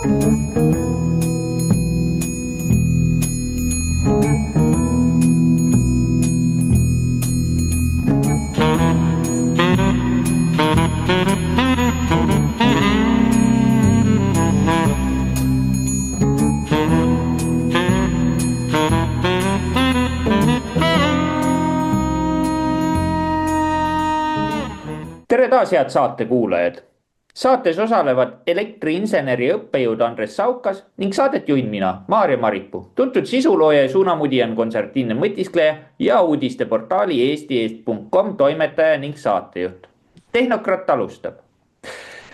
Tere taas, head saate kuulajad. Saates osalevad elektriinseneri õppejõud Andres Saukas ning saadet juhin mina, Maarja Maripuu, tuntud sisulooja ja suunamudija on konservatiivne mõtiskleja ja uudisteportaali eesti.com toimetaja ning saatejuht. Tehnokrat alustab.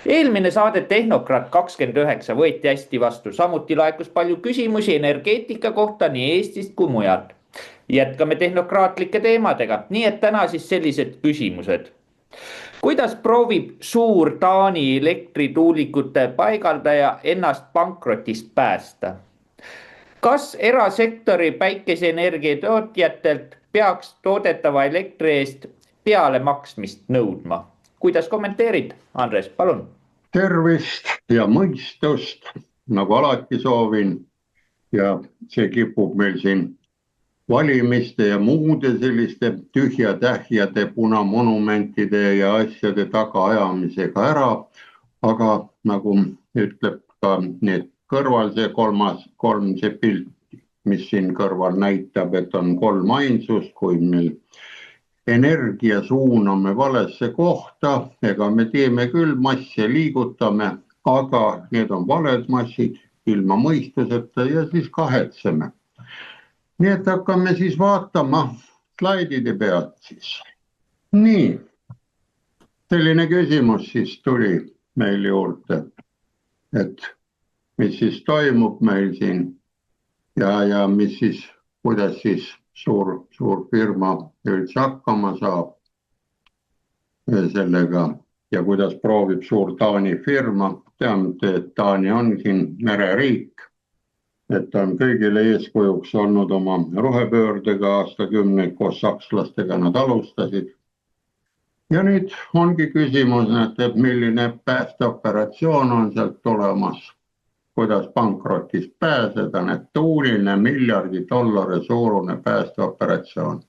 Eelmine saade Tehnokrat 29 võeti hästi vastu, samuti laekus palju küsimusi energeetika kohta nii Eestist kui mujalt. Jätkame tehnokraatlike teemadega, nii et täna siis sellised küsimused. Kuidas proovib suur Taani elektrituulikute paigaldaja ennast pankrotist päästa? Kas erasektori päikeseenergia tootjatelt peaks toodetava elektri eest peale maksmist nõudma? Kuidas kommenteerid, Andres, palun? Tervist ja mõistust, nagu alati soovin, ja see kipub meil siin valimiste ja muude selliste tühja-tähjade punamonumentide ja asjade tagaajamisega ära, aga nagu ütleb ka need kõrval see kolm see pilt, mis siin kõrval näitab, et on kolm ainsust, kui meil energia suuname valesse kohta, ega me teeme küll masse, liigutame, aga need on valed massid ilma mõistuseta ja siis kahetseme. Nii et hakkame siis vaatama slaidide pealt siis. Nii, selline küsimus siis tuli meil juurde, et mis siis toimub meil siin ja mis siis, kuidas siis suur firma üldse hakkama saab sellega ja kuidas proovib suur Taani firma. Teamte, et Taani on siin mereriik. Et on kõigile eeskujuks olnud oma rohepöördega aastakümneid koos sakslastega nad alustasid. Ja nüüd ongi küsimus, et milline päästeoperatsioon on sealt tulemas, kuidas pankrotist pääseda, need tuuline miljardi dollari suurune päästeoperatsioon.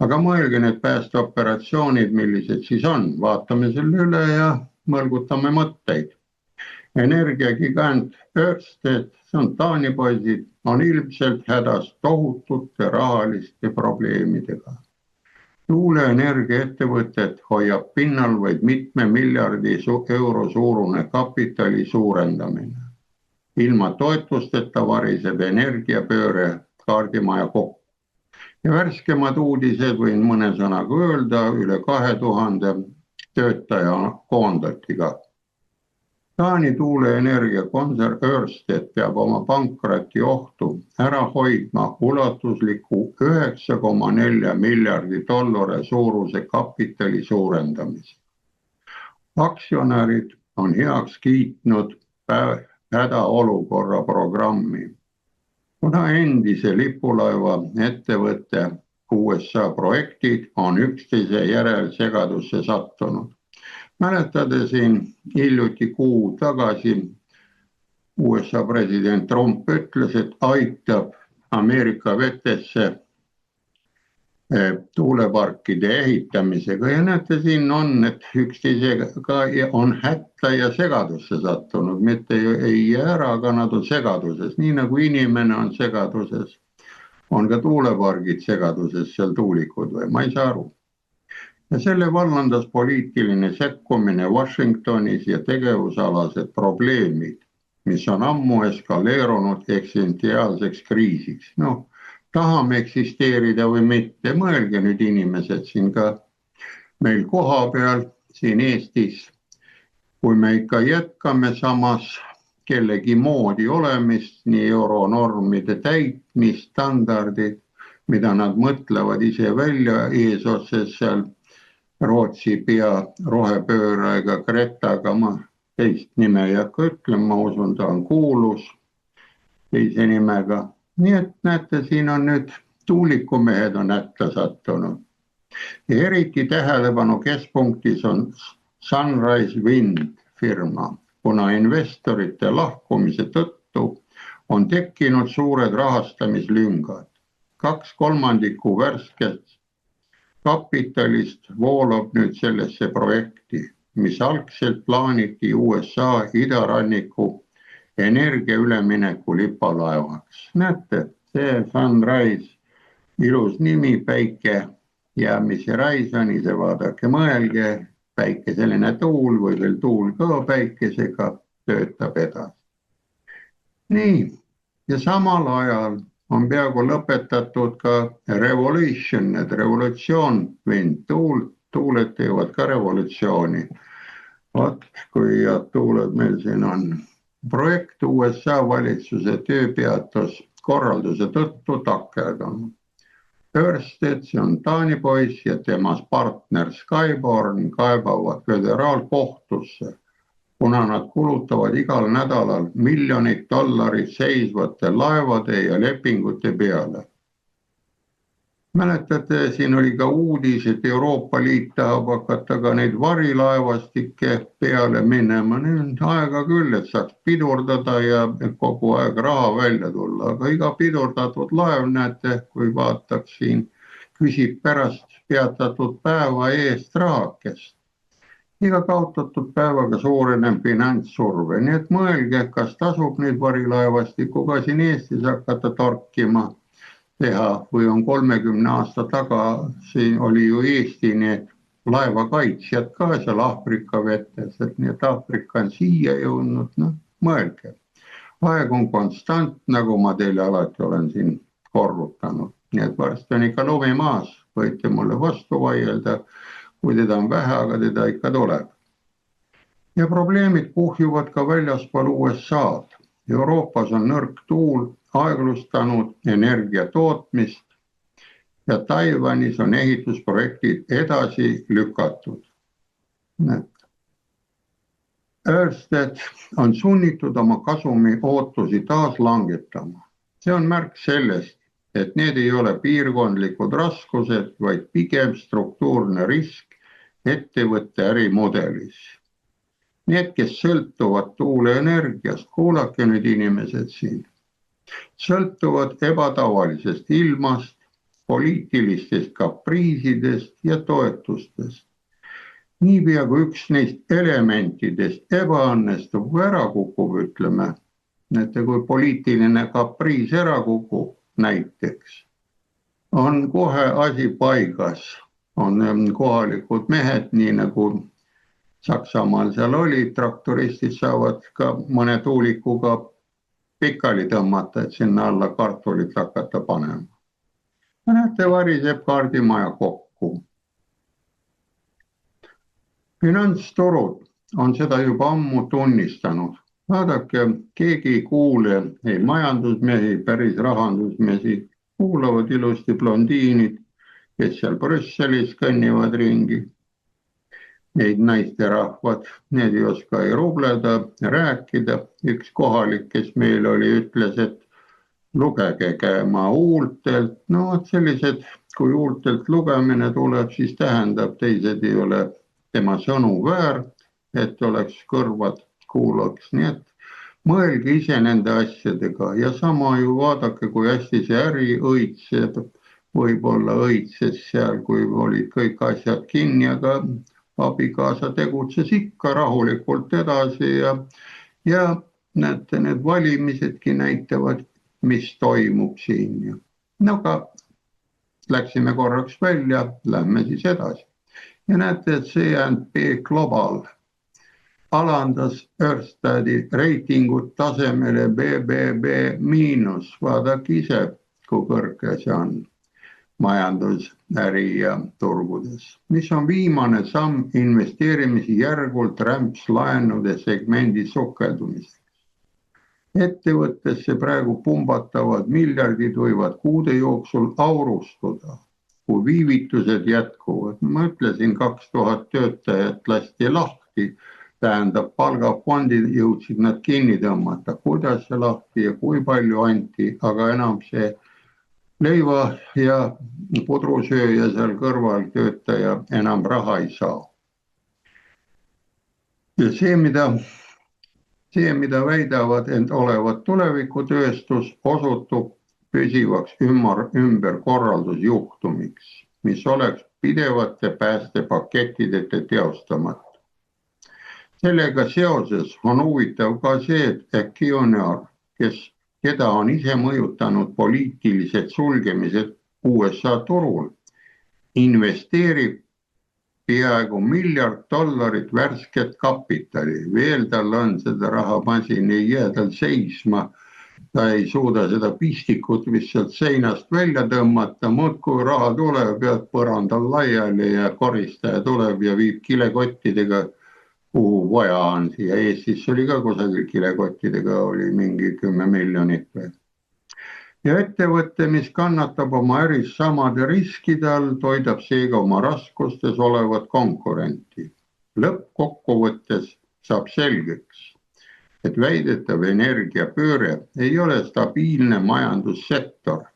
Aga mõelge need päästeoperatsioonid, millised siis on, vaatame selle üle ja mõlgutame mõtteid. Energiagigant Ørsted, see on Taani poisid, on ilmselt hädas tohutute rahaliste probleemidega. Tuuleenergia ettevõtet hoiab pinnal vaid mitme miljardi euro suurune kapitali suurendamine. Ilma toetusteta variseb energiapööre kaardimaja kokku. Ja värskemad uudised võin mõne sõnaga öelda, üle 2000 töötaja koondati ka. Taani tuuleenergia kontsern Ørsted peab oma pankroti ohtu ära hoidma ulatusliku 9,4 miljardi dollari suuruse kapitali suurendamise. Aktsionärid on heaks kiitnud hädaolukorra programmi. Kuna endise lipulaeva ettevõtte USA projektid on üksteise järel segadusse sattunud. Mäletada siin hiljuti kuu tagasi USA president Trump ütles, et aitab Ameerika vetesse tuuleparkide ehitamisega ja näete siin on, et üksteisega on hätta ja segadusse sattunud, mitte ei jää ära, aga nad on segaduses, nii nagu inimene on segaduses, on ka tuulepargid segaduses seal tuulikud või ma ei saa aru. Ja selle vallandas poliitiline sekkumine Washingtonis ja tegevusalased probleemid, mis on ammu eskaleerunud eksistentsiaalseks kriisiks. No, tahame eksisteerida või mitte, mõelge nüüd inimesed siin ka meil koha peal, siin Eestis, kui me ikka jätkame samas kellegi moodi olemist, nii euronormide täitmist, standardid, mida nad mõtlevad ise välja eesotses seal Rootsi pea rohepöörega Gretaga, ma teist nime ei hakka ütlema, ma usun, ta on kuulus teise nimega. Nii et näete, siin on nüüd tuulikumehed on hätta sattunud. Ja eriti tähelepanu keskpunktis on Sunrise Wind firma. kuna investorite lahkumise tõttu on tekkinud suured rahastamislüngad. 2/3 värskest kapitalist voolab nüüd sellesse projekti, mis algselt plaaniti USA idaranniku energiaülemineku lipalaevaks. Näete, see Sunrise, ilus nimi, päike ja mis see Rise on, ise vaadake, mõelge, päikeseline tuul või veel tuul ka päikesega töötab edasi. Nii, ja samal ajal on peaaegu lõpetatud ka revolution, et revolutsioon vind, tuuled teevad ka revolutsiooni. Vaat, kui head tuuled meil siin on. Projekt USA valitsuse tööpeatus korralduse tõttu takerdunud. Ørsted, see on Taani poiss ja temas partner Skyborn kaebavad föderaalkohtusse, kuna nad kulutavad igal nädalal miljonid dollarid seisvate laevade ja lepingute peale. Mäletate, siin oli ka uudis, et Euroopa Liit tahab hakata ka neid varilaevastikke peale minema. Nüüd on aega küll, et saaks pidurdada ja kogu aeg raha välja tulla, aga iga pidurdatud laev, näete, kui vaataks siin, küsib pärast peatatud päeva eest rahakest. Iga kaotatud päevaga suureneb finantssurve, nii et mõelge, kas tasub nüüd varilaevastikuga siin Eestis hakata torkima teha või on 30 aasta taga, siin oli ju Eesti need laevakaitsjad ka seal Aafrika vetes, et nii et Aafrika on siia jõudnud, mõelge. Aeg on konstant, nagu ma teile alati olen siin korrutanud, nii et varsti on ikka lumi maas, võite mulle vastu vaielda, kui teda on vähe, aga teda ikka tuleb. Ja probleemid kuhjuvad ka väljaspool USA-d. Euroopas on nõrk tuul aeglustanud energia tootmist ja Taiwanis on ehitusprojektid edasi lükatud. Ørsted on sunnitud oma kasumi ootusi taas langetama. See on märk sellest, et need ei ole piirkondlikud raskused, vaid pigem struktuurne risk ettevõtte ärimudelis. Need, kes sõltuvad tuuleenergiast, kuulake nüüd inimesed siin, sõltuvad ebatavalisest ilmast, poliitilistest kapriisidest ja toetustest. Niipea kui üks neist elementidest ebaõnnestub või ära kukub, ütleme, näete, kui poliitiline kapriis ära kukub näiteks, on kohe asi paigas, on kohalikud mehed, nii nagu Saksamaal seal oli, traktoristid saavad ka mõne tuulikuga pikali tõmmata, et sinna alla kartulit hakata panema. Näete, variseb kaardimaja kokku. Finantsturud on seda juba ammu tunnistanud. Vaadake, keegi ei kuule, ei majandusmehi, päris rahandusmehi, kuulavad ilusti blondiinid, kes seal Brüsselis kõnnivad ringi. Neid naisterahvad, need ei oska ei rubleda, rääkida. Üks kohalik, kes meil oli, ütles, et lugege käima huultelt. No sellised, kui huultelt lugemine tuleb, siis tähendab, teised ei ole tema sõnu väärt, et oleks kõrvad kuulaks. Nii et mõelge ise nende asjadega ja sama ju vaadake, kui hästi see äri õitseb, võib-olla õitses seal, kui olid kõik asjad kinni, aga abikaasa tegutses ikka rahulikult edasi ja näete, need valimisedki näitavad, mis toimub siin. No aga läksime korraks välja, lähme siis edasi. Ja näete, et C&P Global alandas Ørstedi reitingut tasemele BBB-, vaadake ise, kui kõrge see on majandus, äri ja turgudes, mis on viimane samm investeerimise järgult rämpslaenude segmendi sukeldumiseks. Ettevõttesse praegu pumbatavad miljardid võivad kuude jooksul aurustuda, kui viivitused jätkuvad. Ma ütlesin, 2000 töötajat lasti lahti, tähendab palgafondid jõudsid nad kinni tõmmata, kuidas see lahti ja kui palju anti, aga enam see leiva ja pudrusööja seal kõrval töötaja enam raha ei saa. Ja see, mida See, mida väidavad end olevat tulevikutööstus, osutub püsivaks ümberkorraldusjuhtumiks, mis oleks pidevate päästepakettideta teostamata. Sellega seoses on huvitav ka see, et Accionar, keda on ise mõjutanud poliitilised sulgemised USA turul, investeerib peaaegu $1 miljard värsket kapitali. Veel tal on seda rahamasin, ei jää tal seisma. Ta ei suuda seda pistikut, mis sealt seinast välja tõmmata. Muudkui raha tuleb ja põrandal laiali ja koristaja tuleb ja viib kilekottidega, kuhu vaja on. Siia Eestis oli ka kusagil kilekottidega, oli mingi 10 miljonit. Ja ettevõtte, mis kannatab oma äris samade riskide all, toidab seega oma raskustes olevat konkurenti. Lõppkokkuvõttes saab selgeks, et väidetav energiapööre ei ole stabiilne majandussektor,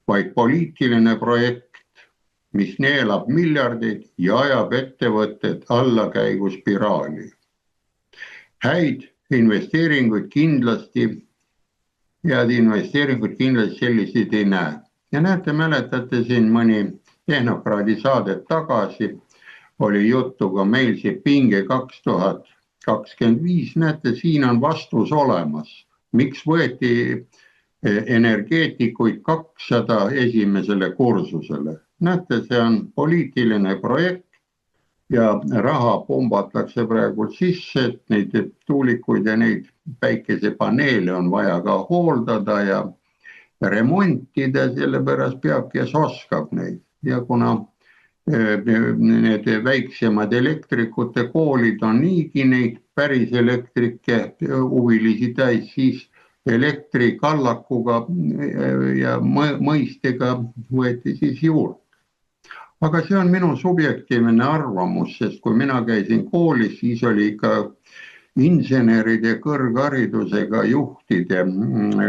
vaid poliitiline projekt, mis neelab miljardeid ja ajab ettevõtted allakäiguspiraali. Häid investeeringuid kindlasti selliseid ei näe. Ja näete, mäletate siin mõni Tehnokraadi saadet tagasi, oli juttu ka meil see pinge 2025, näete, siin on vastus olemas. Miks võeti energeetikuid 200 esimesele kursusele? Näete, see on poliitiline projekt ja raha pombatakse praegu sisse, et neid tuulikuid ja neid päikesepaneele on vaja ka hooldada ja remontida, sellepärast peab, kes oskab neid. Ja kuna need väiksemad elektrikute koolid on niigi neid päris elektrike huvilisi täis, siis elektrikallakuga ja mõistega võeti siis juurde. Aga see on minu subjektiivne arvamus, sest kui mina käisin koolis, siis oli ka inseneride kõrgharidusega juhtide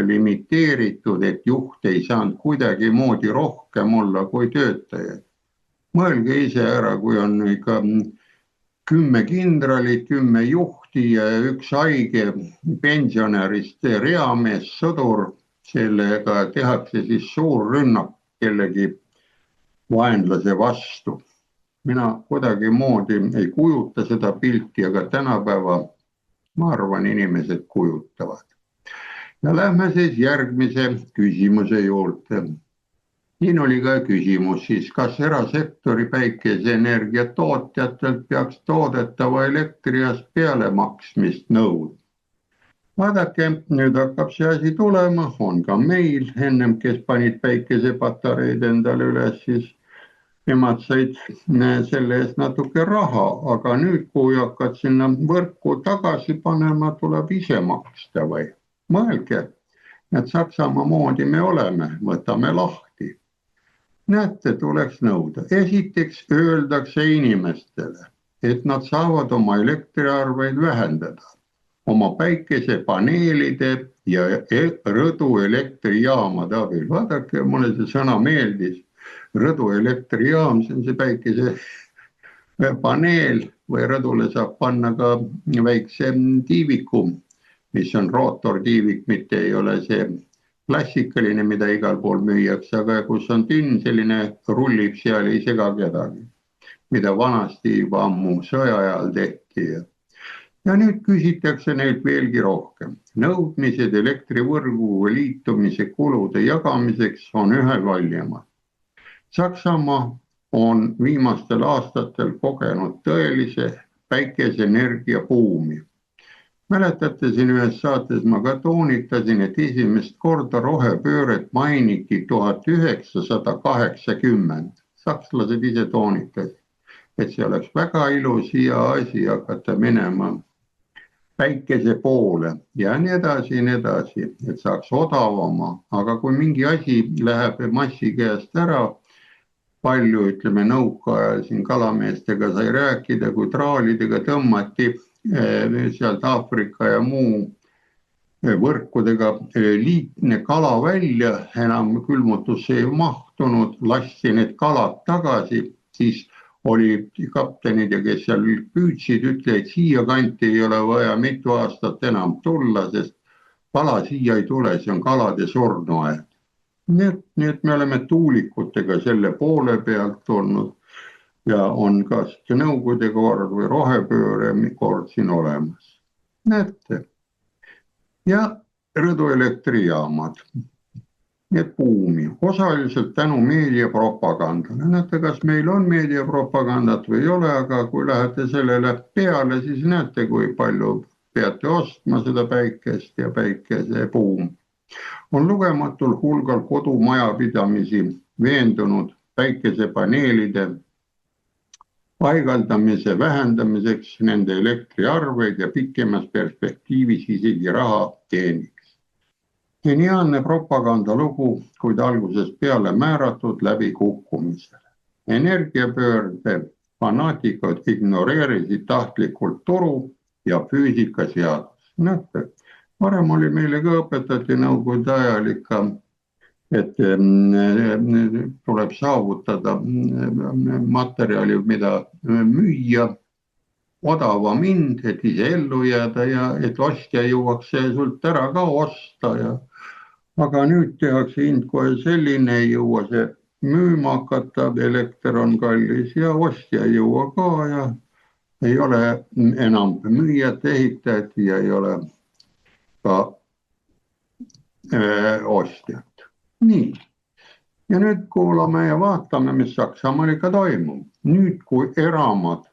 limiteeritud, et juht ei saanud kuidagi moodi rohkem olla kui töötajaid. Mõelge ise ära, kui on ikka 10 kindralit, 10 juhti ja üks haige pensionärist reamees, sõdur, sellega tehakse siis suur rünnak kellegi vaenlase vastu. Mina kuidagi moodi ei kujuta seda pilti, aga tänapäeva, ma arvan, inimesed kujutavad. Ja lähme siis järgmise küsimuse juurde. Siin oli ka küsimus siis, kas erasektori päikeseenergia tootjatelt peaks toodetava elektriast peale maksmist nõudma. Vaadake, nüüd hakkab see asi tulema, on ka meil, ennem kes panid päikesepatareid endale üles, siis nemad said selle eest natuke raha, aga nüüd, kui hakkad sinna võrku tagasi panema, tuleb ise maksta või? Mõelge, et Saksamaa moodi me oleme, võtame lahti. Näete, tuleks nõuda. Esiteks öeldakse inimestele, et nad saavad oma elektriarveid vähendada oma päikesepaneelide ja rõdu elektrijaamade abil. Vaadake, mulle see sõna meeldis. Rõdu elektrijaam, see on see päikesepaneel või rõdule saab panna ka väikse tiiviku, mis on rootortiivik, mitte ei ole see klassikaline, mida igal pool müüakse, aga kus on tünn, selline rullib seal, ei sega kedagi, mida vanasti juba ammu sõja ajal tehti. Ja nüüd küsitakse neilt veelgi rohkem. Nõudmised elektrivõrguga liitumise kulude jagamiseks on üha valjemad. Saksamaa on viimastel aastatel kogenud tõelise päikeseenergia buumi. Mäletate, siin ühes saates ma ka toonitasin, et esimest korda rohepööret mainiti 1980. Sakslased ise toonitasid, et see oleks väga ilus hea asi hakata minema päikese poole ja nii edasi, et saaks odavama. Aga kui mingi asi läheb massi käest ära, palju, ütleme, nõukaajal siin kalameestega sai rääkida, kui traalidega tõmmati sealt Aafrika ja muu võrkudega liitne kala välja, enam külmutusse ei mahtunud, lasti need kalad tagasi, siis oli kaptenid ja kes seal püüdsid, ütlesid, siia kanti ei ole vaja mitu aastat enam tulla, sest kala siia ei tule, see on kalade surnuaed. Nii et me oleme tuulikutega selle poole pealt olnud ja on kas Nõukogude kord või rohepööre kord siin olemas. Näete. Ja rõduelektrijaamad. Need buumi, osaliselt tänu meediapropagandale. Näete, kas meil on meediapropagandat või ei ole, aga kui lähete sellele peale, siis näete, kui palju peate ostma seda päikest ja päikese buum. On lugematul hulgal kodumajapidamisi veendunud päikesepaneelide paigaldamise vähendamiseks nende elektriarveid ja pikemas perspektiivis isegi raha teeniks. Geniaalne propagandalugu, kuid algusest peale määratud läbi kukkumisele. Energiapöörde fanaatikud ignoreerisid tahtlikult turu ja füüsikaseadus. Näete, varem oli meile ka õpetati Nõukogude ajal ikka, et tuleb saavutada materjali, mida müüa, odava hind, et ise ellu jääda ja et ostja jõuaks sult ära ka osta. Aga nüüd tehakse hind kohe selline, ei jõua see müüma hakata, elekter on kallis ja ostja ei jõua ka ja ei ole enam müüjat, ehitajat ja ei ole ka ostjat. Nii. Ja nüüd kuulame ja vaatame, mis Saksamaal ikka toimub. Nüüd, kui eramad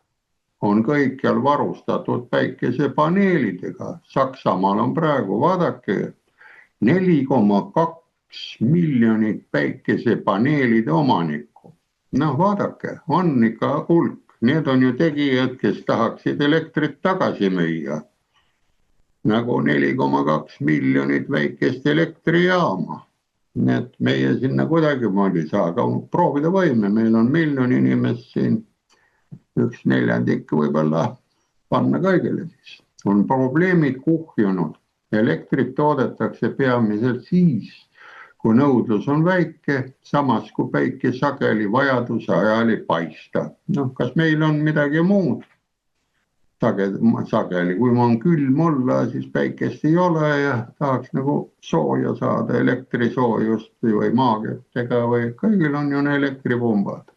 on kõikjal varustatud päikesepaneelidega, Saksamaal on praegu, vaadake, 4,2 miljonit päikesepaneelide omanikku. No vaadake, on ikka hulk. Need on ju tegijad, kes tahaksid elektrit tagasi müüa. Nagu 4,2 miljonit väikest elektrijaama. Nii et meie sinna kuidagimoodi ei saa, aga proovida võime. Meil on 1 miljon inimest siin, 1/4 võib-olla panna kõigile siis. On probleemid kuhjunud. Elektrit toodetakse peamiselt siis, kui nõudlus on väike, samas kui päike sageli vajaduse ajal ei paista. Kas meil on midagi muud? Sageli, kui on külm olla, siis päikest ei ole ja tahaks nagu sooja saada, elektrisoojust või maakettega või kõigil on ju elektripumbad.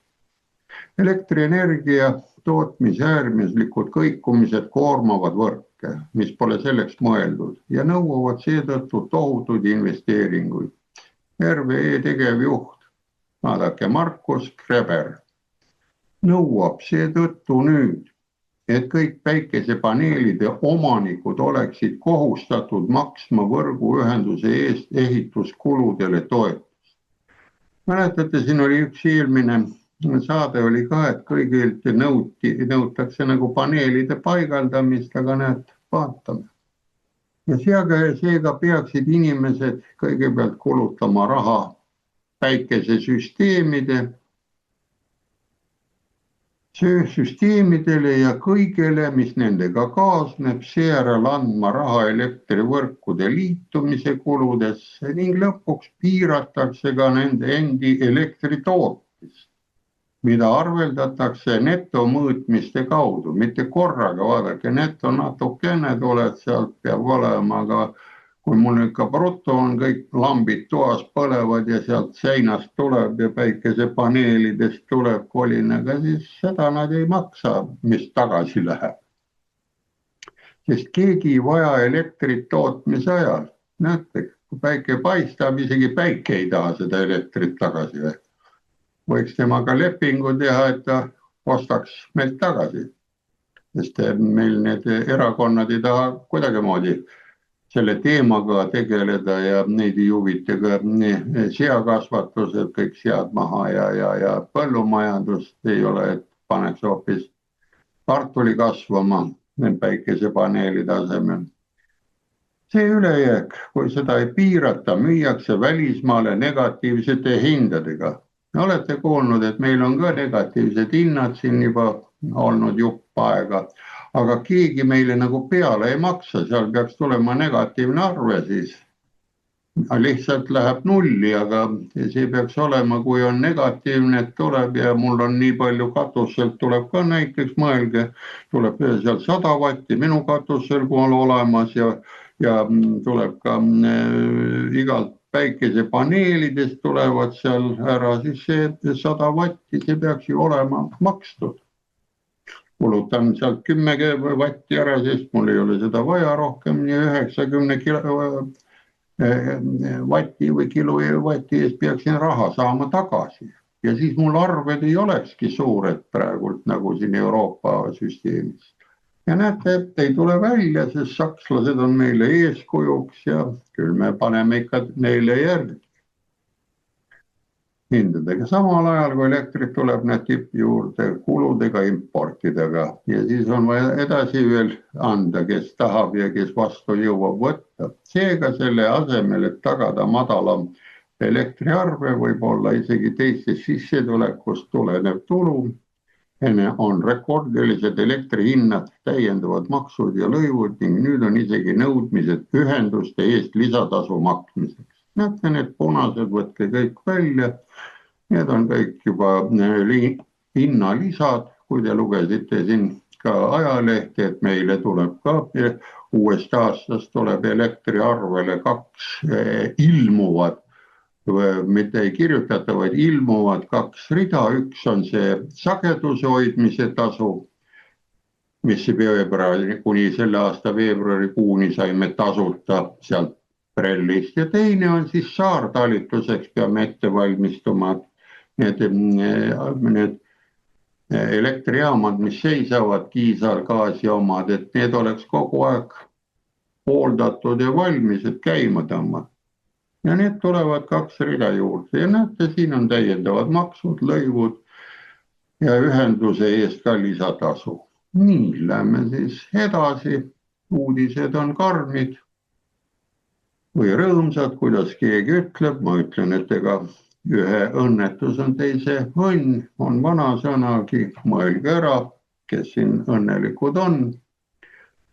Elektrienergia tootmise äärmislikud kõikumised koormavad võrke, mis pole selleks mõeldud ja nõuavad seetõttu tohutuid investeeringuid. RWE tegevjuht, vaadake Markus Kreber, nõuab seetõttu nüüd, et kõik päikesepaneelide omanikud oleksid kohustatud maksma võrguühenduse eest ehituskuludele toetust. Mäletate, siin oli üks eelmine saade oli ka, et kõigilt nõutakse nagu paneelide paigaldamist, aga näed, vaatame. Ja seega peaksid inimesed kõigepealt kulutama raha päikesesüsteemidele ja kõigele, mis nendega kaasneb, seejärel andma raha elektrivõrkude liitumise kuludesse ning lõpuks piiratakse ka nende endi elektritootmist, mida arveldatakse netomõõtmiste kaudu, mitte korraga, vaadake, neto natukene tuleb, sealt peab olema, aga kui mul ikka bruto on, kõik lambid toas põlevad ja sealt seinast tuleb ja päikesepaneelidest tuleb kolinaga, siis seda nad ei maksa, mis tagasi läheb. Sest keegi ei vaja elektrit tootmise ajal. Näete, kui päike paistab, isegi päike ei taha seda elektrit tagasi võtta. Võiks temaga lepingu teha, et ta ostaks meilt tagasi. Sest meil need erakonnad ei taha kuidagimoodi selle teemaga tegeleda ja neid ei huvita ka seakasvatused, kõik sead maha ja põllumajandust ei ole, et paneks hoopis kartuli kasvama päikesepaneelide asemel. See ülejääk, kui seda ei piirata, müüakse välismaale negatiivsete hindadega. Olete kuulnud, et meil on ka negatiivsed hinnad siin juba olnud jupp aega, aga keegi meile nagu peale ei maksa, seal peaks tulema negatiivne arve siis. lihtsalt läheb nulli, aga see peaks olema, kui on negatiivne, et tuleb ja mul on nii palju katuselt tuleb ka näiteks mõelge, tuleb seal 100 vatti minu katusel kool olemas ja tuleb ka igalt päikesepaneelidest tulevad seal ära, siis see 100 vatti, see peaks ju olema makstud. Kulutan sealt 10 vatti ära, sest mul ei ole seda vaja rohkem, nii 90 vatti või kilovatti eest peaksin raha saama tagasi. Ja siis mul arved ei olekski suured praegult nagu siin Euroopa süsteemis. Ja näete, ei tule välja, sest sakslased on meile eeskujuks ja küll me paneme ikka neile järgi. Hindadega samal ajal, kui elektrit tuleb need tipp juurde kuludega importidega ja siis on vaja edasi veel anda, kes tahab ja kes vastu jõuab võtta. Seega selle asemel, et tagada madalam elektriarve, võib olla isegi teistest sissetulekust tulenev tulu, on rekordilised elektrihinnad, täiendavad maksud ja lõivud ning nüüd on isegi nõudmised ühenduste eest lisatasu maksmiseks. Näete, need punased võtke kõik välja. Need on kõik juba hinnalisad, kui te lugesite siin ka ajalehti, et meile tuleb ka uuest aastast tuleb elektriarvele 2 ilmuvad, mitte ei kirjutata, vaid ilmuvad 2 rida. Üks on see sageduse hoidmise tasu, mis kuni selle aasta veebruarikuuni saime tasuta sealt Prellist ja teine on siis saartalituseks peame ette valmistuma. Need elektrijaamad, mis seisavad, Kiisal, gaasiomad, et need oleks kogu aeg hooldatud ja valmis, et käima tõmmata. Ja need tulevad 2 rida juurde ja näete, siin on täiendavad maksud, lõivud ja ühenduse eest ka lisatasu. Nii, lähme siis edasi. Uudised on karmid või rõõmsad, kuidas keegi ütleb. Ma ütlen, et ega ühe õnnetus on teise õnn, on vanasõnagi, mõelge ära, kes siin õnnelikud on.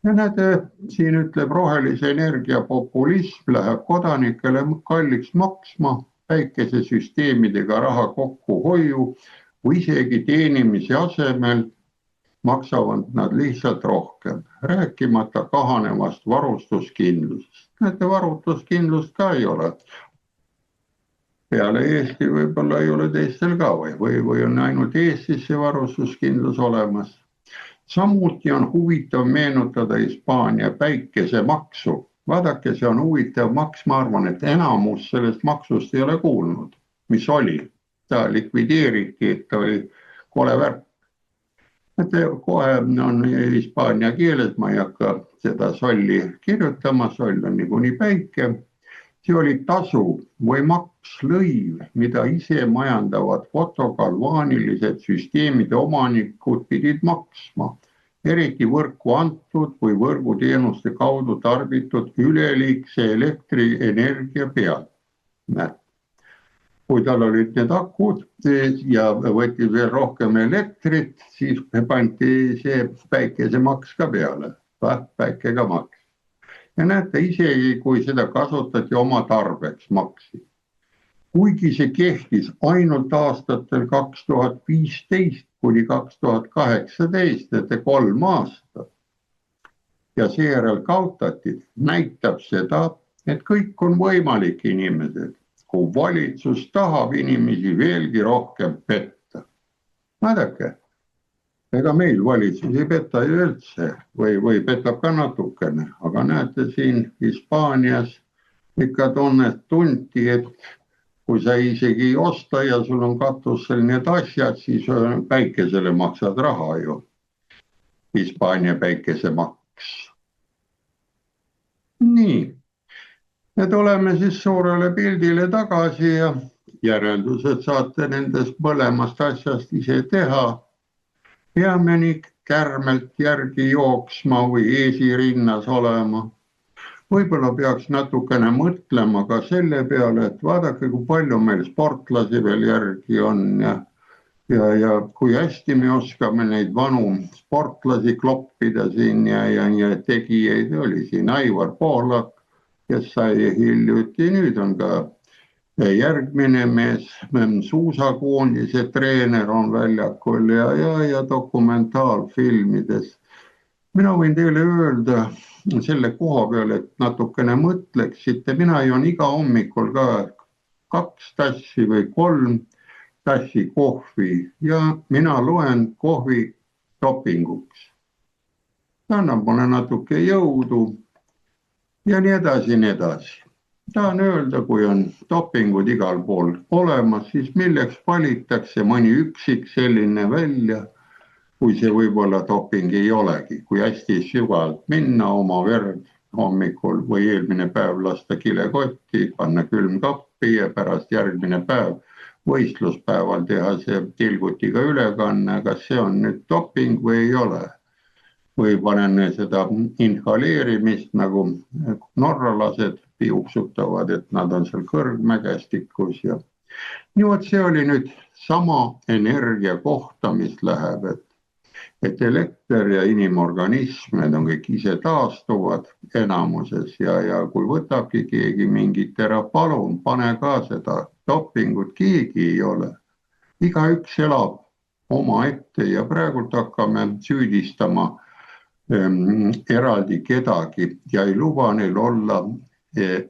Ja näete, siin ütleb rohelise energia populism läheb kodanikele kalliks maksma, päikesesüsteemidega raha kokkuhoiu või isegi teenimise asemel maksavad nad lihtsalt rohkem, rääkimata kahanevast varustuskindlusest. Näete, varustuskindlust ka ei ole. Peale Eesti võib-olla ei ole teistel ka või on ainult Eestis see varustuskindlus olemas. Samuti on huvitav meenutada Hispaania päikesemaksu. Vaadake, see on huvitav maks, ma arvan, et enamus sellest maksust ei ole kuulnud, mis oli. Ta likvideeriti, et ta oli kole värk. Kohe on hispaania keeles, ma ei hakka seda solli kirjutama, soll on niikuinii päike. See oli tasu või maks, lõiv, mida ise majandavad fotogalvaanilised süsteemide omanikud pidid maksma, eriti võrku antud või võrguteenuste kaudu tarbitud üleliigse elektrienergia pealt. Kui tal olid need akud ja võttis veel rohkem elektrit, siis pandi see päikesemaks ka peale, päikega maks. Ja näete, isegi kui seda kasutati oma tarbeks maksi. Kuigi see kehtis ainult aastatel 2015 kuni 2018, et 3 aastat ja seejärel kaotati, näitab seda, et kõik on võimalik inimesed. Kui valitsus tahab inimesi veelgi rohkem petta. Vaadake, ega meil valitsus ei peta ju üldse või petab ka natukene, aga näete siin Hispaanias ikka tunti, et kui sa isegi ei osta ja sul on katusel need asjad, siis päikesele maksad raha ju. Hispaania päikesemaks. Nii. Me tuleme siis suurele pildile tagasi ja järeldused saate nendest mõlemast asjast ise teha. Peame nii kärmelt järgi jooksma või eesirinnas olema. Võib-olla peaks natukene mõtlema ka selle peale, et vaadake, kui palju meil sportlasi veel järgi on ja kui hästi me oskame neid vanu sportlasi kloppida siin ja tegijaid oli siin Aivar Pohlak. kes sai hiljuti, nüüd on ka järgmine mees, suusakoondise treener on väljakul ja dokumentaalfilmides. Mina võin teile öelda selle koha peale, et natukene mõtleksite, mina joon iga hommikul ka 2 tassi või 3 tassi kohvi ja mina loen kohvi dopinguks. Ta annab mulle natuke jõudu ja nii edasi, nii edasi. Tahan öelda, kui on dopingud igal pool olemas, siis milleks valitakse mõni üksik selline välja, kui see võib-olla doping ei olegi, kui hästi sügavalt minna oma verd hommikul või eelmine päev lasta kilekotti, panna külmkappi ja pärast järgmine päev võistluspäeval teha see tilgutiga ülekanne, kas see on nüüd doping või ei ole. Või panen seda inhaleerimist nagu norralased piuksutavad, et nad on seal kõrgmägestikus ja nii vot see oli nüüd sama energia kohta, mis läheb, et elekter ja inimorganism, need on kõik ise taastuvad enamuses ja kui võtabki keegi mingit ära, palun, pane ka seda dopingut, keegi ei ole. Igaüks elab oma ette ja praegult hakkame süüdistama eraldi kedagi ja ei luba neil olla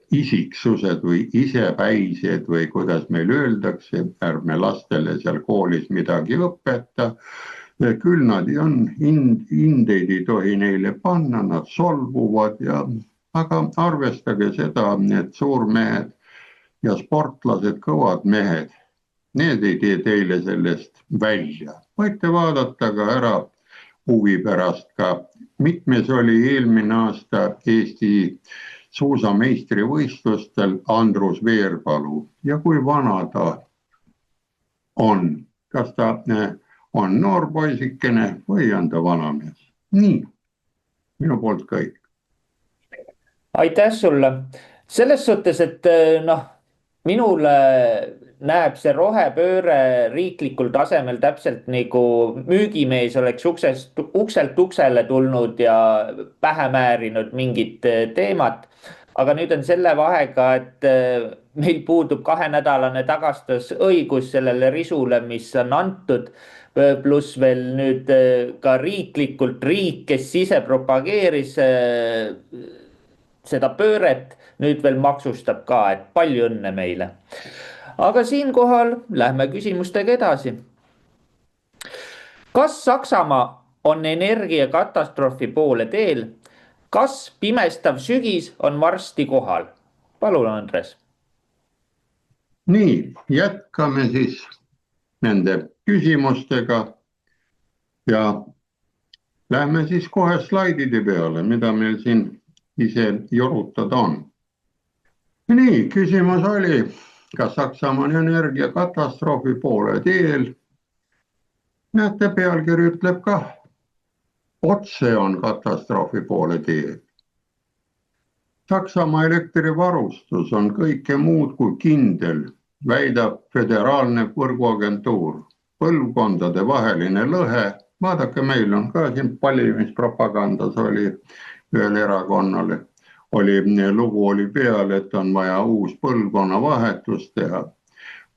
isiksused või isepäised või kuidas meil öeldakse, ärme lastele seal koolis midagi õpeta. Küll nad on, hindeid ei tohi neile panna, nad solvuvad aga arvestage seda, need suurmehed ja sportlased, kõvad mehed, need ei tee teile sellest välja. Võite vaadata ka ära huvi pärast ka. Mitmes oli eelmine aasta Eesti suusameistrivõistlustel Andrus Veerpalu ja kui vana ta on, kas ta on noor poisikene või on ta vanamees. Nii, minu poolt kõik. Aitäh sulle. Selles suhtes, et minule näeb see rohepööre riiklikul tasemel täpselt nagu müügimees oleks ukselt uksele tulnud ja pähe määrinud mingit teemat. Aga nüüd on selle vahega, et meil puudub 2-nädalane tagastusõigus sellele risule, mis on antud. Pluss veel nüüd ka riiklikult riik, kes ise propageeris seda pööret, nüüd veel maksustab ka, et palju õnne meile. Aga siinkohal lähme küsimustega edasi. Kas Saksamaa on energiakatastroofi poole teel? Kas pimestav sügis on varsti kohal? Palun, Andres. Nii, jätkame siis nende küsimustega ja lähme siis kohe slaidide peale, mida meil siin ise jorutada on. Nii, küsimus oli, kas Saksamaa on energiakatastroofi poole teel? Näete, pealkiri ütleb ka, otse on katastroofi poole teel. Saksamaa elektrivarustus on kõike muud kui kindel, väidab föderaalne võrguagentuur. Põlvkondade vaheline lõhe, vaadake, meil on ka siin valimispropagandas oli ühel erakonnale. Lugu oli peal, et on vaja uus põlvkonnavahetus teha.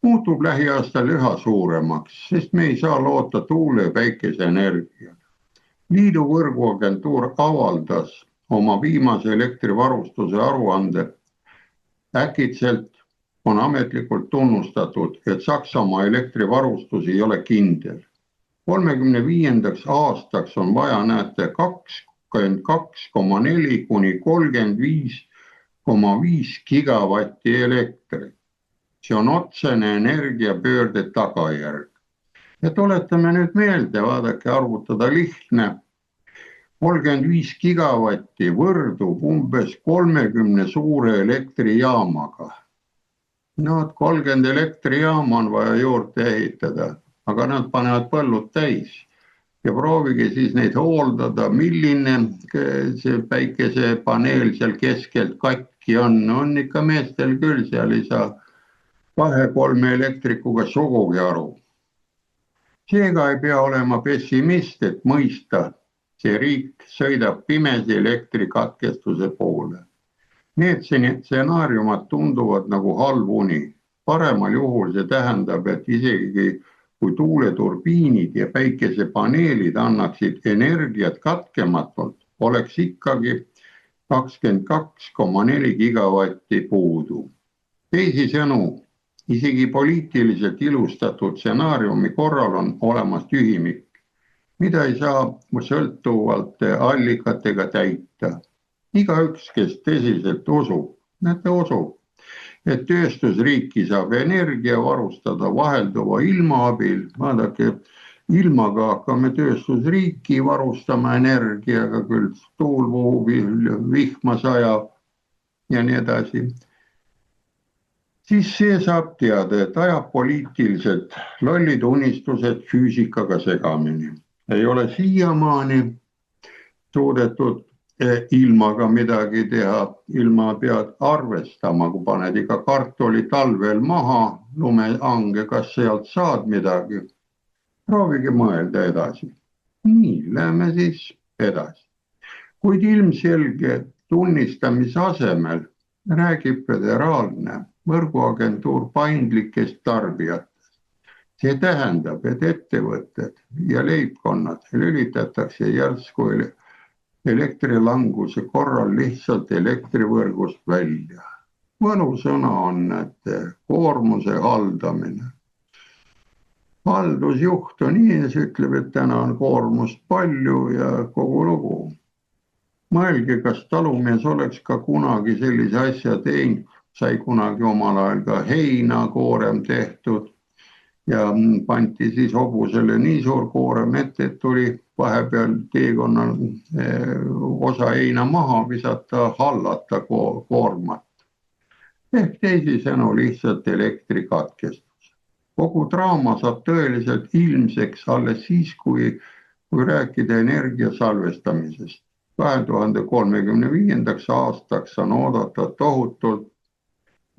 Muutub lähiaastal üha suuremaks, sest me ei saa loota tuule- ja päikeseenergiat. Liidu võrguagentuur avaldas oma viimase elektrivarustuse aruande. Äkitselt on ametlikult tunnustatud, et Saksamaa elektrivarustus ei ole kindel. 35. aastaks on vaja, näete, 22,4 kuni 35,5 gigavatti elektrit. See on otsene energiapöörde tagajärg. Ja tuletame nüüd meelde, vaadake, arvutada lihtne. 35 gigavatti võrdub umbes 30 suure elektrijaamaga. 30 elektrijaama on vaja juurde ehitada, aga nad panevad põllud täis. Ja proovige siis neid hooldada, milline see päikesepaneel seal keskelt katki on ikka meestel küll, seal ei saa 2-3 elektrikuga sugugi aru. Seega ei pea olema pessimist, et mõista, see riik sõidab pimesi elektrikatkestuse poole. Need stsenaariumad tunduvad nagu halb uni. Paremal juhul see tähendab, et isegi kui tuuleturbiinid ja päikesepaneelid annaksid energiat katkematult, oleks ikkagi 22,4 gigavatti puudu. Teisisõnu, isegi poliitiliselt ilustatud stsenaariumi korral on olemas tühimik, mida ei saa sõltuvalt allikatega täita. Igaüks, kes tõsiselt usub, et tööstusriiki saab energia varustada vahelduva ilma abil, vaadake, ilmaga hakkame tööstusriiki varustama energiaga, küll tuul puhub, vihma sajab ja nii edasi. Siis see saab teada, et ajab poliitiliselt lollid unistused füüsikaga segamini. Ei ole siiamaani suudetud ilmaga midagi teha, ilma pead arvestama, kui paned iga kartuli talvel maha, lumehange, kas sealt saad midagi. Proovige mõelda edasi. Nii, lähme siis edasi. Kuid ilmselge tunnistamise asemel räägib föderaalne võrguagentuur paindlikest tarbijatest. See tähendab, et ettevõtted ja leibkonnad lülitatakse järsku elektrilanguse korral lihtsalt elektrivõrgust välja. Võlusõna on, et koormuse haldamine. Haldusjuht on ees, ütleb, et täna on koormust palju ja kogu lugu. Mõelge, kas talumees oleks ka kunagi sellise asja teinud, sai kunagi omal ajal ka heinakoorem tehtud ja panti siis hobusele nii suur koorem ette, et tuli vahepeal teekonnal osa heina maha visata, hallata koormat. Ehk teisisõnu lihtsalt elektrikatkestus. Kogu draama saab tõeliselt ilmseks alles siis, kui rääkida energia salvestamisest. 2035. aastaks on oodata tohutult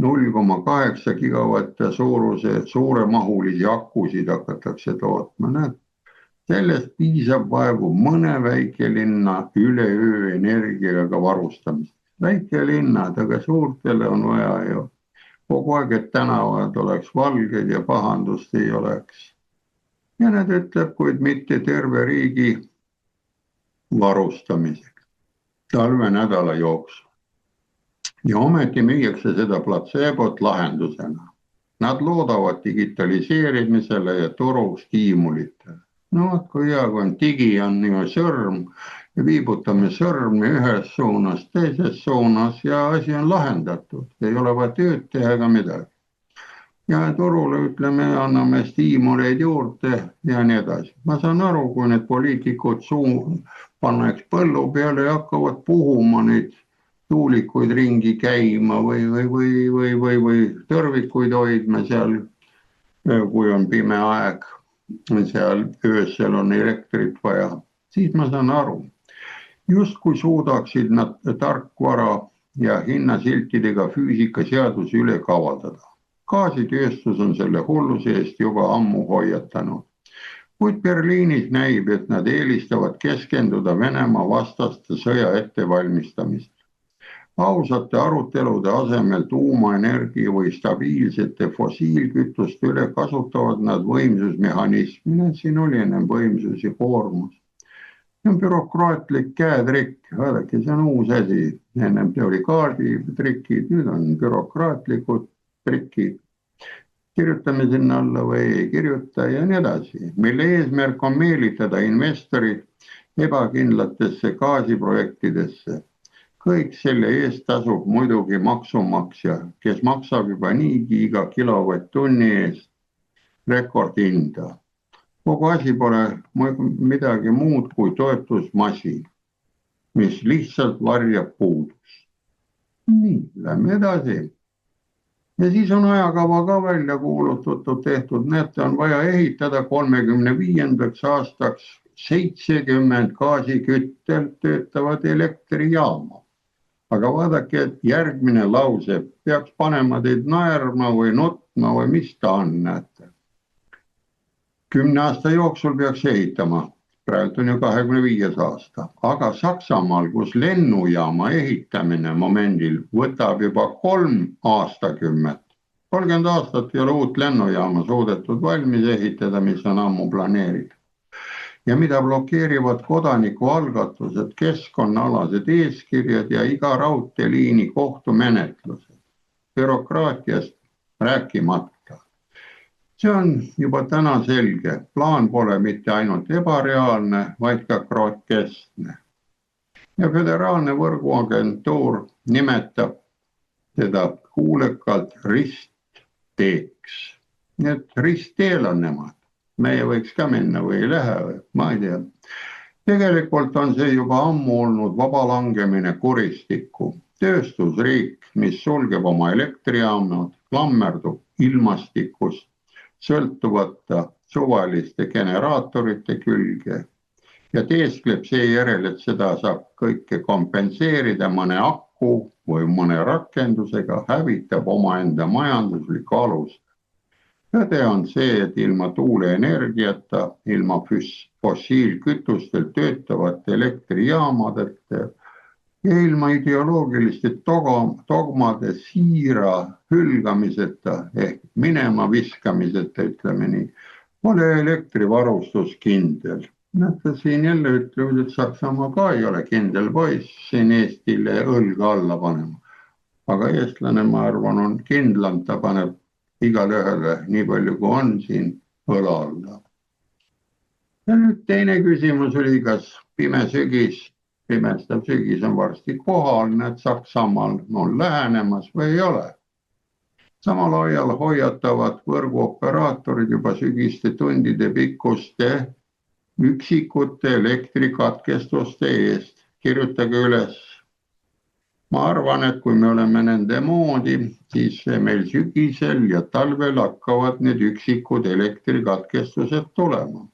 0,8 gigavatte suuruse suuremahulisi akusid hakatakse tootma. Sellest piisab vaevu mõne väikelinna üleöö energiaga varustamist. Väikelinnad, aga suurtele on vaja ju kogu aeg, et tänavad oleks valged ja pahandust ei oleks. Ja need ütleb, kuid mitte terve riigi varustamiseks talvenädala jooksul. Ja ometi müüakse seda placebot lahendusena. Nad loodavad digitaliseerimisele ja turustiimulitele. No, kui hea, kui on digi, on ju sõrm ja viibutame sõrmi ühes suunas, teises suunas ja asi on lahendatud. Ei ole vaja tööd teha ega midagi. Ja turule ütleme, anname stiimuleid juurde ja nii edasi. Ma saan aru, kui need poliitikud pannaks põllu peale ja hakkavad puhuma neid tuulikuid ringi käima või tõrvikuid hoidma seal, kui on pime aeg, seal öösel on elektrit vaja. Siis ma saan aru, just kui suudaksid nad tarkvara ja hinnasiltidega füüsikaseadusi üle kavaldada. Gaasitööstus on selle hulluse eest juba ammu hoiatanud. Kuid Berliinis näib, et nad eelistavad keskenduda Venemaa vastaste sõja ettevalmistamist. Ausate arutelude asemel tuumaenergia või stabiilsete fossiilkütuste üle kasutavad nad võimsusmehhanismi. Siin oli ennem võimsus ja koormus. See on bürokraatlik käetrikk. Vaadake, see on uus asi. Ennem te oli kaarditrikid, nüüd on bürokraatlikud trikid. Kirjutame sinna alla või ei kirjuta ja nii edasi. Mille eesmärk on meelitada investorid ebakindlatesse gaasiprojektidesse. Kõik selle eest tasub muidugi maksumaksja, kes maksab juba niigi iga kilovatt-tunni eest rekordhinda. Kogu asi pole midagi muud kui toetusmasin, mis lihtsalt varjab puudust. Nii, lähme edasi. Ja siis on ajakava ka välja kuulutatud tehtud. Näete, on vaja ehitada 35. aastaks 70 gaasiküttel töötavad elektrijaama. Aga vaadake, et järgmine lause peaks panema teid naerma või nutma või mis ta on, näete. 10 aasta jooksul peaks ehitama. praegu on ju 25. aasta, aga Saksamaal, kus lennujaama ehitamine momendil võtab juba 3 aastakümmet, 30 aastat ei ole uut lennujaama suudetud valmis ehitada, mis on ammu planeeritud. Ja mida blokeerivad kodanikualgatused, keskkonnaalased eeskirjad ja iga raudteeliini kohtumenetlused, bürokraatiast rääkimata. See on juba täna selge, plaan pole mitte ainult ebareaalne, vaid ka groteskne. Ja föderaalne võrguagentuur nimetab seda kuulekalt ristteeks. Nii et ristteel on nemad. Meie võiks ka minna või ei lähe, ma ei tea. Tegelikult on see juba ammu olnud vabalangemine kuristikku. Tööstusriik, mis sulgeb oma elektrijaamad, klammerdub ilmastikust, sõltuvata suvaliste generaatorite külge ja teeskleb seejärel, et seda saab kõike kompenseerida mõne aku või mõne rakendusega, hävitab omaenda majanduslikku alust. Tõde on see, et ilma tuuleenergiata, ilma fossiilkütustel töötavate elektrijaamadeta ja ilma ideoloogiliste dogmade siira hülgamiseta ehk minema viskamiseta, ütleme nii, pole elektrivarustus kindel. Näete, siin jälle ütlevad, et Saksamaa ka ei ole kindel poiss siin Eestile õlga alla panema. Aga eestlane, ma arvan, on kindlam, ta paneb igale ühele nii palju kui on siin õla alla. Ja nüüd teine küsimus oli, kas pime sügis, pimestav sügis on varsti kohal, need Saksamaal on lähenemas või ei ole. Samal ajal hoiatavad võrguoperaatorid juba sügiste tundide pikkuste üksikute elektrikatkestuste eest. Kirjutage üles. Ma arvan, et kui me oleme nende moodi, siis meil sügisel ja talvel hakkavad need üksikud elektrikatkestused tulema.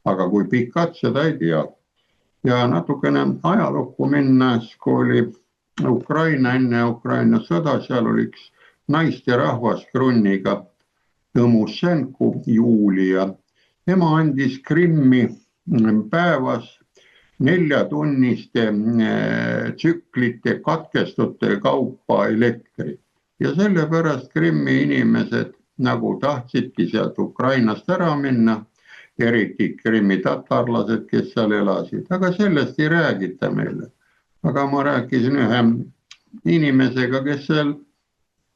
Aga kui pikad, seda ei tea. Ja natukene ajalukku minnes, kui oli Ukraina, enne Ukraina sõda, seal oli üks naiste rahvas Krunniga, Tõmusenko Julia. Tema andis Krimmi päevas 4-tunniste tsüklite katkestute kaupa elektrit. Ja sellepärast Krimmi inimesed nagu tahtsidki sealt Ukrainast ära minna, eriti Krimmi tatarlased, kes seal elasid. Aga sellest ei räägita meile. Aga ma rääkisin ühe inimesega, kes seal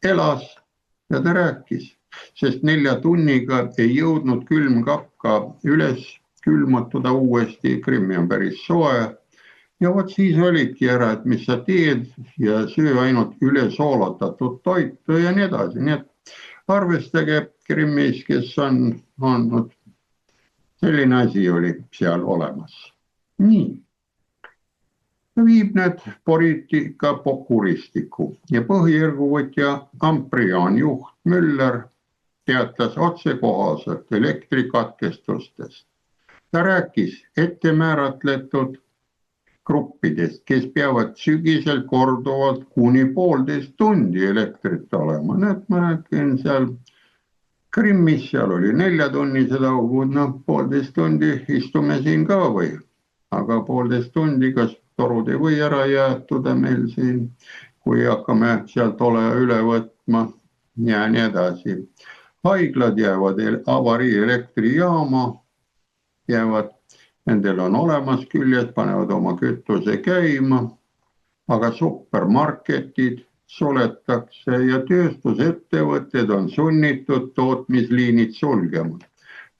elas ja ta rääkis, sest 4 tunniga ei jõudnud külmkapka üles külmutada uuesti, Krimmi on päris soe. Ja vot siis olidki ära, et mis sa teed ja söö ainult üle soolatatud toitu ja nii edasi. Nii et arvestage Krimmis, kes on olnud, selline asi oli seal olemas. Nii. Viib need poliitika kuristikku ja põhijärguvõtja Amprion juht Müller teatas otsekohaselt elektrikatkestustest. Ta rääkis ettemääratletud gruppidest, kes peavad sügisel korduvalt kuni 1,5 tundi elektrit olema. Need ma räägin seal Krimmis, seal oli 4-tunnised augud, 1,5 tundi istume siin ka või. Aga 1,5 tundi, kas torud ei või ära jäätuda meil siin, kui hakkame sealt ole üle võtma ja nii edasi. Haiglad jäävad avarii elektrijaama, jäävad, nendel on olemas küljes, panevad oma kütuse käima, aga supermarketid suletakse ja tööstusettevõtted on sunnitud tootmisliinid sulgema.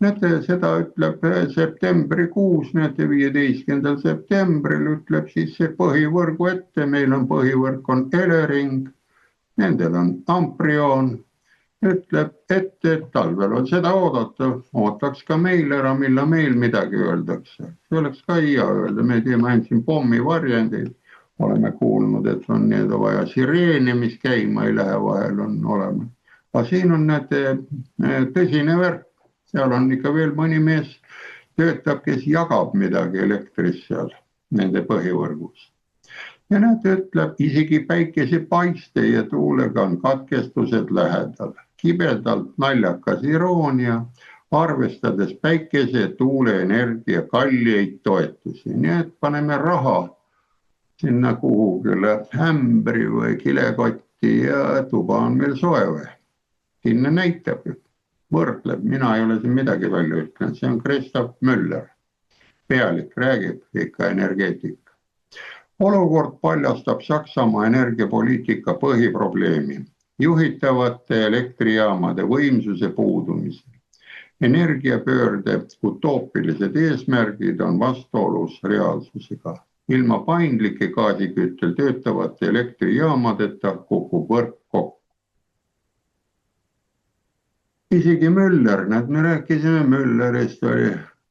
Näete, seda ütleb septembrikuus, näete 15. septembril ütleb siis see põhivõrgu ette, meil on põhivõrk on Elering, nendel on Amprion, ütleb ette, et talvel on seda oodata, ootaks ka meil ära, milla meil midagi öeldakse. See oleks ka hea öelda, me teeme ainult siin pommivarjendeid, oleme kuulnud, et on need vaja sireene, mis käima ei lähe, vahel on olemas. Aga siin on näete tõsine värk. Seal on ikka veel mõni mees töötab, kes jagab midagi elektris seal nende põhivõrgus. Ja näete, ütleb, isegi päikesepaiste ja tuulega on katkestused lähedal. Kibedalt naljakas iroonia, arvestades päikese ja tuuleenergia kalleid toetusi. Nii et paneme raha sinna kuhugile ämbri või kilekotti ja tuba on meil soe või. Sinna näitab, võrdleb, mina ei ole siin midagi välja ütlenud, see on Christoph Müller. Pealik räägib ikka energeetika. Olukord paljastab Saksamaa energiapoliitika põhiprobleemi, juhitavate elektrijaamade võimsuse puudumise. Energiapöörde utoopilised eesmärgid on vastuolus reaalsusega. Ilma paindlike gaasiküttel töötavate elektrijaamadeta kukub võrk kokku. Isegi Müller, me rääkisime Müllerist,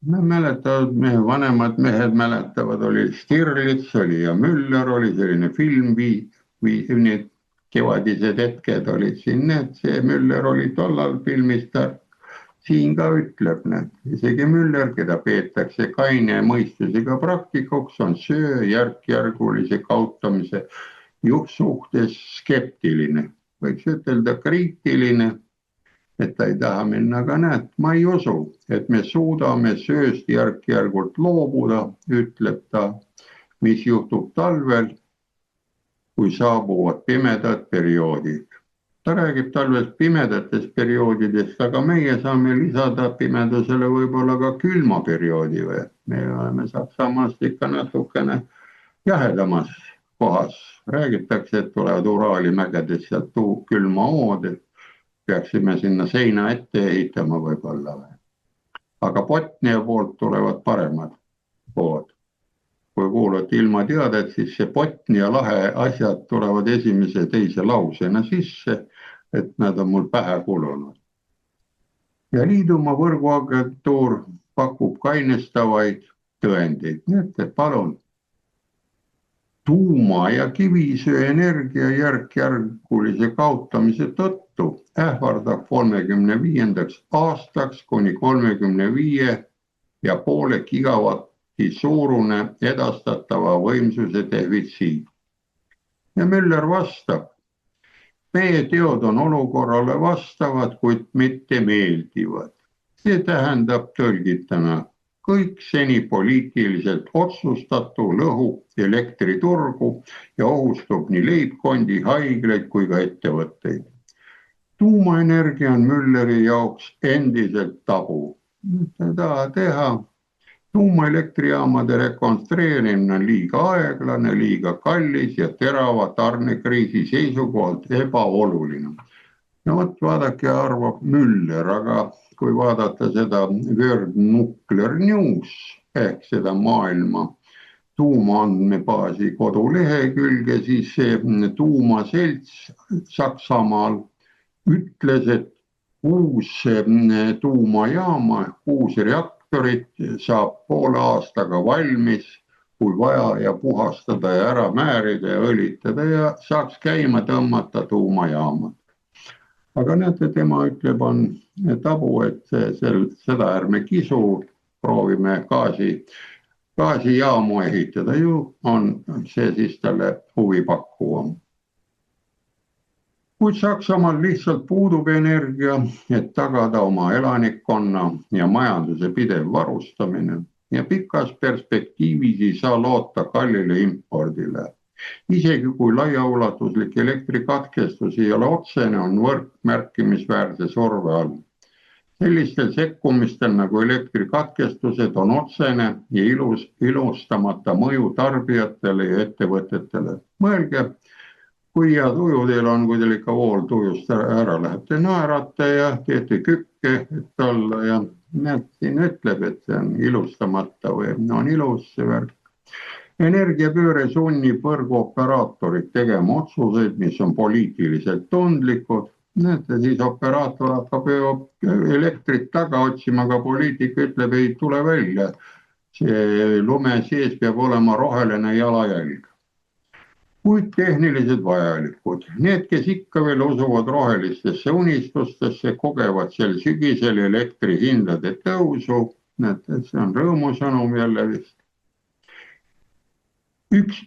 mäletavad, meie vanemad mehed mäletavad, oli Stirlitz oli ja Müller oli selline film, need kevadised hetked olid siin, see Müller oli tollal filmistar, siin ka ütleb, isegi Müller, keda peetakse kaine mõistusega praktikuks, on söö järk-järgulise kaotamise suhtes skeptiline, võiks ütelda kriitiline, et ta ei taha minna, aga näed, ma ei usu, et me suudame sööst järk-järgult loobuda, ütleb ta, mis juhtub talvel, kui saabuvad pimedad perioodid. Ta räägib talvest pimedatest perioodidest, aga meie saame lisada pimedusele võib-olla ka külma perioodi või. Me oleme Saksamaast ikka natukene jahedamas kohas. Räägitakse, et tulevad Uraali mägedes sealt külma ood, peaksime sinna seina ette ehitama võib-olla. Aga Botnia poolt tulevad paremad pood. Kui kuulati ilma teadet, siis see Botnia lahe asjad tulevad esimese teise lausena sisse, et nad on mul pähe kulunud. Ja Liidumaa võrguagentuur pakub kainestavaid tõendeid. Nii et palun, tuuma- ja kivisöe energia järk-järgulise kaotamise tõttu ähvardab 35. aastaks kuni 35,5 gigavatti suurune edastatava võimsuse defitsiit. Ja Müller vastab, meie teod on olukorrale vastavad, kuid mitte meeldivad. See tähendab tõlgitana, kõik seni poliitiliselt otsustatu lõhub elektriturgu ja ohustub nii leibkondi, haigleid kui ka ettevõtteid. Tuumaenergia on Mülleri jaoks endiselt tabu. Ta taha teha. Tuumaelektrijaamade rekonstrueerimine on liiga aeglane, liiga kallis ja terava tarnekriisi seisukohalt ebaoluline. No vot, vaadake, arvab Müller, aga kui vaadata seda World Nuclear News ehk seda maailma tuumaandmebaasi kodulehekülge, siis see tuumaselts Saksamaal ütles, et 6 tuumajaama, 6 reaktorit saab poole aastaga valmis, kui vaja ja puhastada ja ära määrida ja õlitada ja saaks käima tõmmata tuumajaamad. Aga näete, tema ütleb, on tabu, et seda ärme kisu, proovime gaasijaamu ehitada, ju on see siis talle huvi pakkuvam. Kuid Saksamaal lihtsalt puudub energia, et tagada oma elanikkonna ja majanduse pidev varustamine ja pikas perspektiivis ei saa loota kallile impordile. Isegi kui laiaulatuslik elektrikatkestus ei ole otsene, on võrk märkimisväärse surve all. Sellistel sekkumistel nagu elektrikatkestused on otsene ja ilustamata mõju tarbijatele ja ettevõtetele. Mõelge, kui hea tuju teil on, kui teil ikka vool tujust ära läheb, te naerate ja teete kükke, et olla ja näed, siin ütleb, et see on ilustamata või on ilus see värk. Energiapööre sunnib võrguoperaatorid tegema otsuseid, mis on poliitiliselt tundlikud. Näete, siis operaator hakkab elektrit taga otsima, aga poliitik ütleb, ei tule välja. See lume sees peab olema roheline jalajälg. Kuid tehnilised vajalikud. Need, kes ikka veel usuvad rohelistesse unistustesse, kogevad sel sügisel elektri hindade tõusu. Näete, see on rõõmusõnum jälle vist.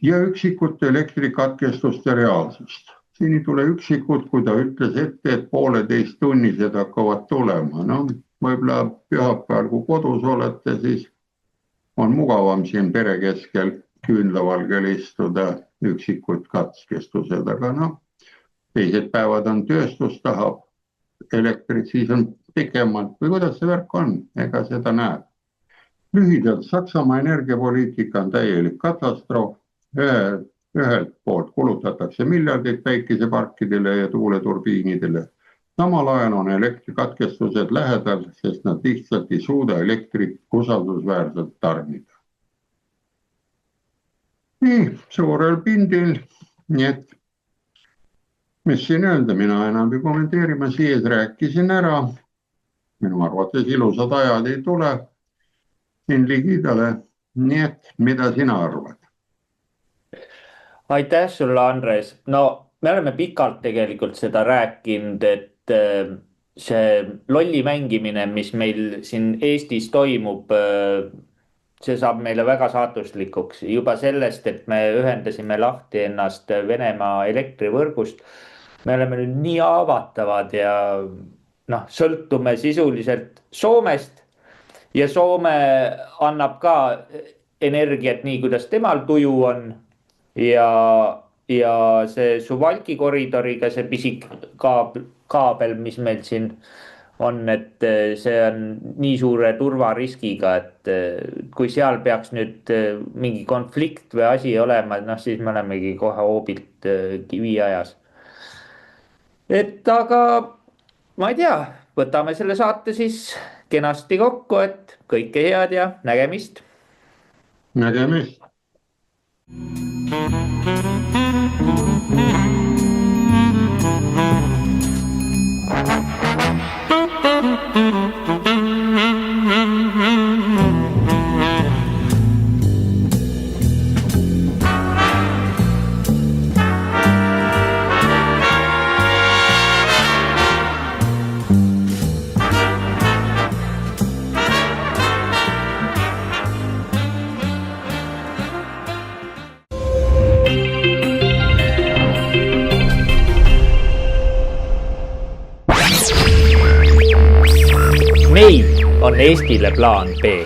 Ja üksikute elektrikatkestuste reaalsust. Siin ei tule üksikud, kui ta ütles ette, et 1,5 tunnised hakkavad tulema. No, võib-olla pühapäeval, kui kodus olete, siis on mugavam siin pere keskel küünlavalgel istuda, üksikud katkestused, aga noh, teised päevad on tööstus, tahab elektrit, siis on pikemalt või kuidas see värk on, ega seda näeb. Lühidalt Saksamaa energiapoliitika on täielik katastroof. Ühelt poolt kulutatakse miljardeid päikeseparkidele ja tuuleturbiinidele. Samal ajal on elektrikatkestused lähedal, sest nad lihtsalt ei suuda elektrit usaldusväärselt tarnida. Nii, suurel pindil, nii et mis siin öelda, mina enam ei kommenteeri, ma siis rääkisin ära. Minu arvates ilusad ajad ei tule siin ligidale, nii et mida sina arvad? Aitäh sulle, Andres. No me oleme pikalt tegelikult seda rääkinud, et see lolli mängimine, mis meil siin Eestis toimub, see saab meile väga saatuslikuks. Juba sellest, et me ühendasime lahti ennast Venemaa elektrivõrgust. Me oleme nüüd nii haavatavad ja sõltume sisuliselt Soomest ja Soome annab ka energiat nii, kuidas temal tuju on. Ja see Suwałki koridoriga, see pisik kaabel, mis meil siin on, et see on nii suure turvariskiga, et kui seal peaks nüüd mingi konflikt või asi olema, siis me olemegi kohe hoobilt kiviajas. Et aga ma ei tea, võtame selle saate siis kenasti kokku, et kõike head ja nägemist. Nägemist. Meil on Eestile plaan B.